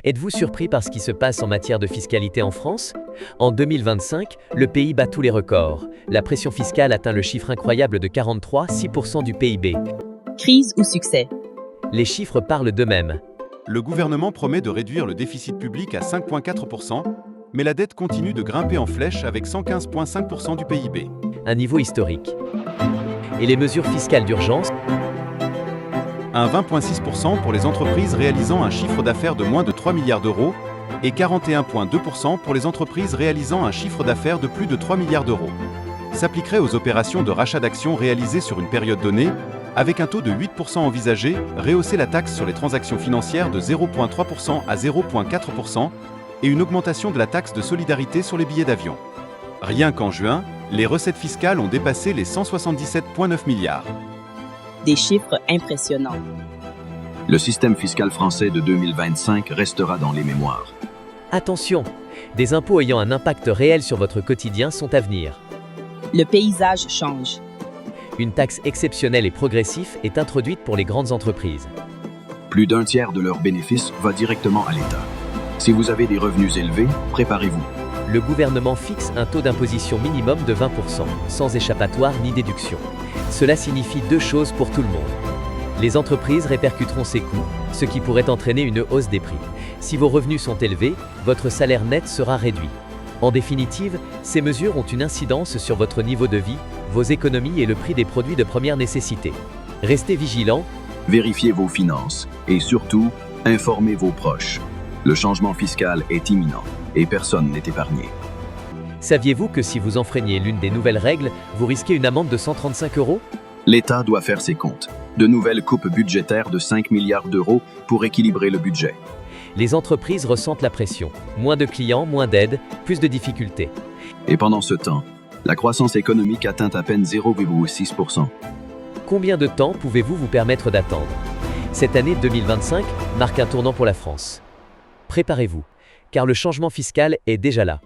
Êtes-vous surpris par ce qui se passe en matière de fiscalité en France? En 2025, le pays bat tous les records. La pression fiscale atteint le chiffre incroyable de 43,6% du PIB. Crise ou succès? Les chiffres parlent d'eux-mêmes. Le gouvernement promet de réduire le déficit public à 5,4%, mais la dette continue de grimper en flèche avec 115,5% du PIB. Un niveau historique. Et les mesures fiscales d'urgence? Un 20,6% pour les entreprises réalisant un chiffre d'affaires de moins de 3 milliards d'euros et 41,2% pour les entreprises réalisant un chiffre d'affaires de plus de 3 milliards d'euros. S'appliquerait aux opérations de rachat d'actions réalisées sur une période donnée, avec un taux de 8% envisagé, rehausser la taxe sur les transactions financières de 0,3% à 0,4% et une augmentation de la taxe de solidarité sur les billets d'avion. Rien qu'en juin, les recettes fiscales ont dépassé les 177,9 milliards. Des chiffres impressionnants. Le système fiscal français de 2025 restera dans les mémoires. Attention, des impôts ayant un impact réel sur votre quotidien sont à venir. Le paysage change. Une taxe exceptionnelle et progressive est introduite pour les grandes entreprises. Plus d'un tiers de leurs bénéfices va directement à l'État. Si vous avez des revenus élevés, préparez-vous. Le gouvernement fixe un taux d'imposition minimum de 20%, sans échappatoire ni déduction. Cela signifie deux choses pour tout le monde. Les entreprises répercuteront ces coûts, ce qui pourrait entraîner une hausse des prix. Si vos revenus sont élevés, votre salaire net sera réduit. En définitive, ces mesures ont une incidence sur votre niveau de vie, vos économies et le prix des produits de première nécessité. Restez vigilants. Vérifiez vos finances et surtout, informez vos proches. Le changement fiscal est imminent et personne n'est épargné. Saviez-vous que si vous enfreignez l'une des nouvelles règles, vous risquez une amende de 135 €? L'État doit faire ses comptes. De nouvelles coupes budgétaires de 5 milliards d'euros pour équilibrer le budget. Les entreprises ressentent la pression. Moins de clients, moins d'aide, plus de difficultés. Et pendant ce temps, la croissance économique atteint à peine 0,6%. Combien de temps pouvez-vous vous permettre d'attendre? Cette année 2025 marque un tournant pour la France. Préparez-vous, car le changement fiscal est déjà là.